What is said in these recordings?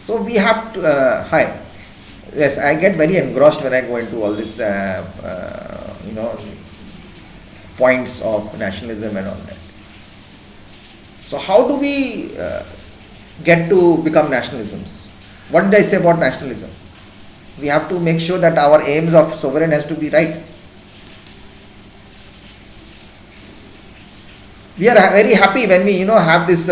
So we have to, hi. Yes, I get very engrossed when I go into all this, points of nationalism and all that. So how do we get to become nationalisms? What did I say about nationalism? We have to make sure that our aims of sovereign has to be right. We are very happy when we, have this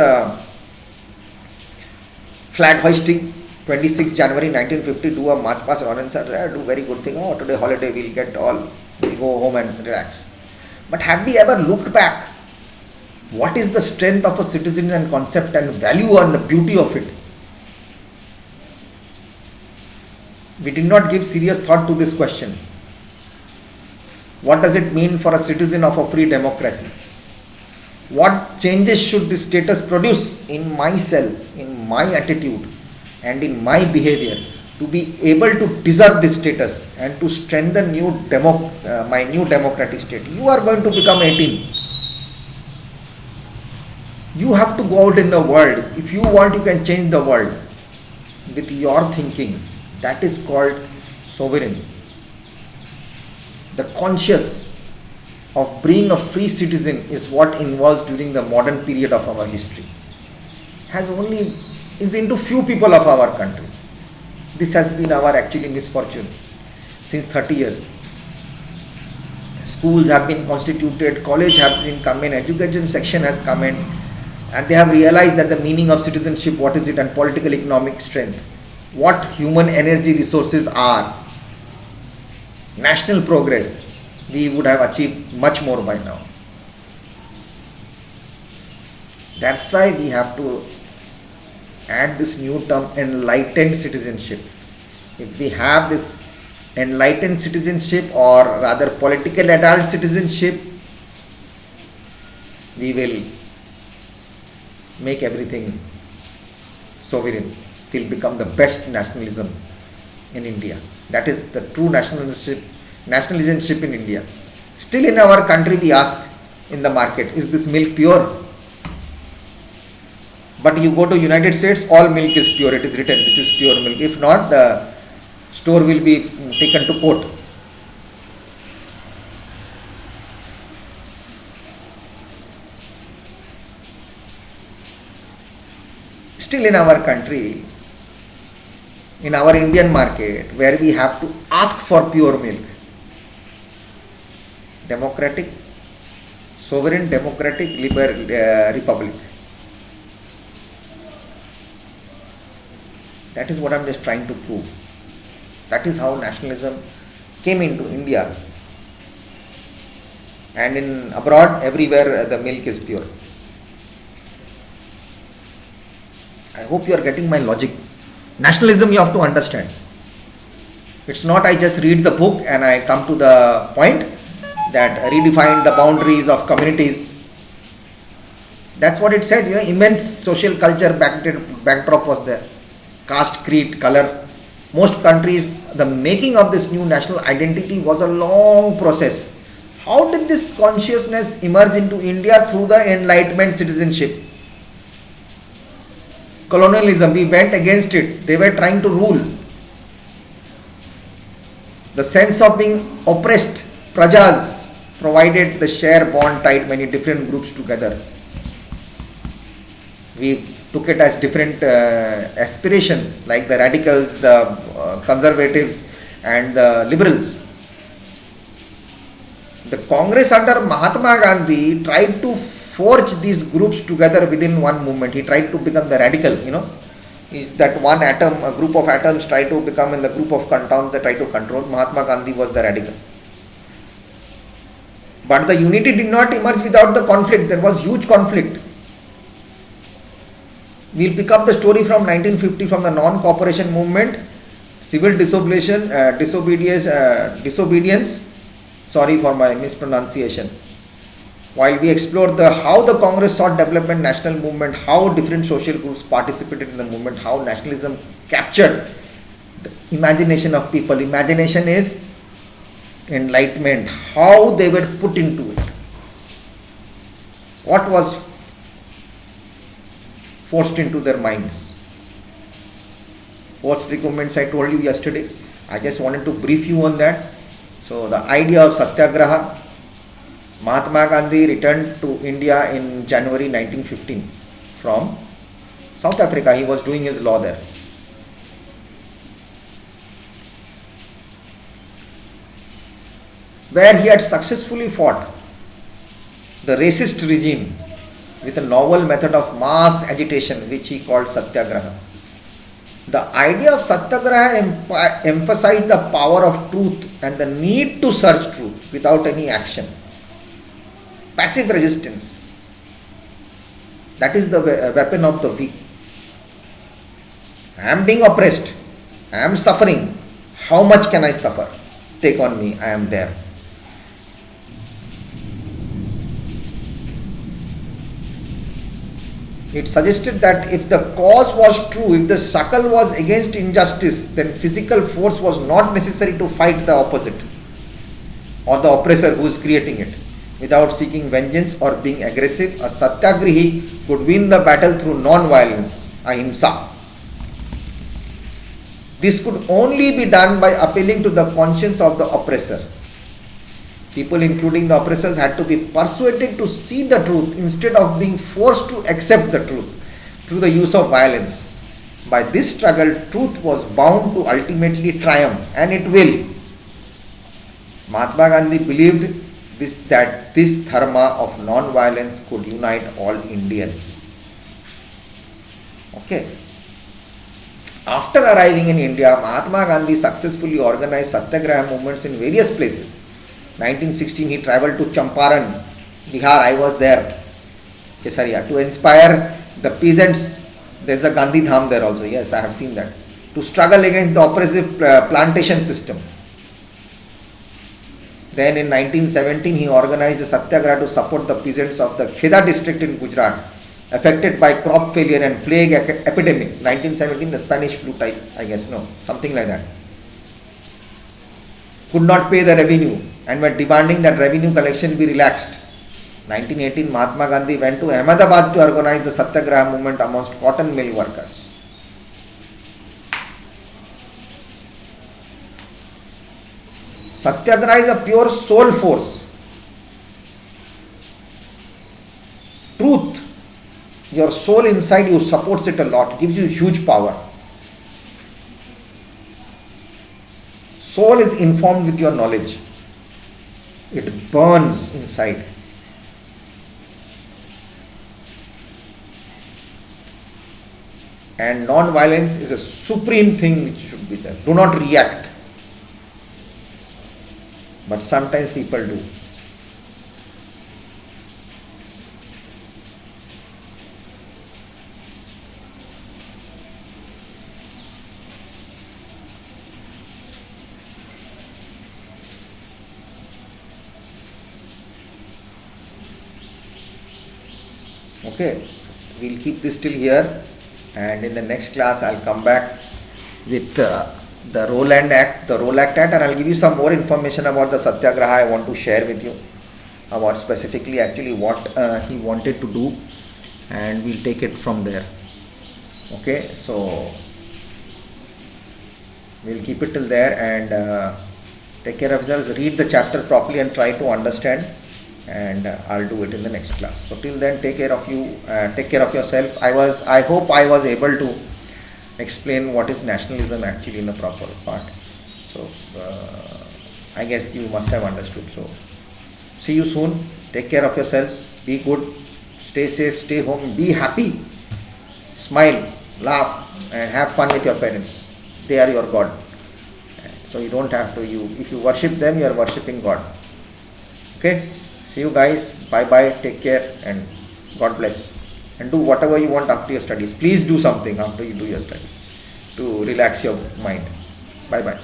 flag hoisting, 26 January 1952, a march past Lawrence, do very good thing. Oh, today holiday, we'll go home and relax. But have we ever looked back? What is the strength of a citizen and concept and value and the beauty of it? We did not give serious thought to this question. What does it mean for a citizen of a free democracy? What changes should this status produce in myself, in my attitude, and in my behavior to be able to deserve this status and to strengthen my new democratic state? You are going to become 18. You have to go out in the world. If you want, you can change the world with your thinking. That is called sovereign. The conscious of being a free citizen is what involves during the modern period of our history. Is into few people of our country. This has been our actually misfortune since 30 years. Schools have been constituted, college have been come in, education section has come in, and they have realized that the meaning of citizenship, what is it, and political economic strength, what human energy resources are, national progress, we would have achieved much more by now. That's why we have to add this new term, enlightened citizenship. If we have this enlightened citizenship, or rather political adult citizenship, we will make everything sovereign. It will become the best nationalism in India. That is the true nationalism in India. Still in our country we ask in the market, is this milk pure? But you go to United States, all milk is pure. It is written, this is pure milk. If not, the store will be taken to court. Still in our country, in our Indian market, where we have to ask for pure milk, democratic, sovereign, democratic, republic. That is what I am just trying to prove. That is how nationalism came into India. And in abroad, everywhere the milk is pure. I hope you are getting my logic. Nationalism you have to understand. It's not I just read the book and I come to the point that redefine the boundaries of communities. That's what it said. Immense social culture backdrop was there. Caste, creed, color. Most countries, the making of this new national identity was a long process. How did this consciousness emerge into India? Through the Enlightenment citizenship. Colonialism, we went against it. They were trying to rule. The sense of being oppressed, prajas, provided the share bond tied many different groups together. We took it as different aspirations, like the radicals, the conservatives, and the liberals. The Congress under Mahatma Gandhi tried to forge these groups together within one movement. He tried to become the radical, Is that one atom, a group of atoms try to become in the group of towns that try to control. Mahatma Gandhi was the radical. But the unity did not emerge without the conflict. There was huge conflict. We'll pick up the story from 1950 from the non-cooperation movement, civil disobedience. Sorry for my mispronunciation. While we explored how the Congress sought development, national movement, how different social groups participated in the movement, how nationalism captured the imagination of people. Imagination is enlightenment, how they were put into it. What was forced into their minds. Post recruitments I told you yesterday. I just wanted to brief you on that. So the idea of Satyagraha, Mahatma Gandhi returned to India in January 1915 from South Africa. He was doing his law there. Where he had successfully fought the racist regime with a novel method of mass agitation which he called Satyagraha. The idea of Satyagraha emphasized the power of truth and the need to search truth without any action. Passive resistance. That is the weapon of the weak. I am being oppressed. I am suffering. How much can I suffer? Take on me. I am there. It suggested that if the cause was true, if the struggle was against injustice, then physical force was not necessary to fight the opposite or the oppressor who is creating it. Without seeking vengeance or being aggressive, a Satyagrahi could win the battle through non-violence, ahimsa. This could only be done by appealing to the conscience of the oppressor. People, including the oppressors, had to be persuaded to see the truth instead of being forced to accept the truth through the use of violence. By this struggle, truth was bound to ultimately triumph, and it will. Mahatma Gandhi believed that this dharma of non-violence could unite all Indians. Okay. After arriving in India, Mahatma Gandhi successfully organized Satyagraha movements in various places. 1916 he travelled to Champaran, Bihar. I was there, Kesaria, to inspire the peasants. There's a Gandhi Dham there also. Yes, I have seen that. To struggle against the oppressive plantation system. Then in 1917 he organized a Satyagraha to support the peasants of the Kheda district in Gujarat, affected by crop failure and plague epidemic. 1917, the Spanish flu type, I guess, no, something like that. Could not pay the revenue and were demanding that revenue collection be relaxed. 1918, Mahatma Gandhi went to Ahmedabad to organize the Satyagraha movement amongst cotton mill workers. Satyagraha is a pure soul force. Truth, your soul inside you supports it a lot, gives you huge power. Soul is informed with your knowledge. It burns inside. And non-violence is a supreme thing which should be there. Do not react. But sometimes people do. Okay, so we'll keep this till here, and in the next class I'll come back with the Rowlatt Act, and I'll give you some more information about the Satyagraha I want to share with you, about specifically actually what he wanted to do, and we'll take it from there. Okay, so we'll keep it till there, and take care of yourselves, read the chapter properly and try to understand, and I'll do it in the next class. So till then, take care of you, take care of yourself. I hope I was able to explain what is nationalism actually in a proper part. So I guess you must have understood. So see you soon. Take care of yourselves. Be good. Stay safe. Stay home. Be happy. Smile, laugh, and have fun with your parents. They are your God. So you don't have to. If you worship them, you are worshipping God. Okay. See you guys. Bye bye. Take care and God bless. And do whatever you want after your studies. Please do something after you do your studies to relax your mind. Bye bye.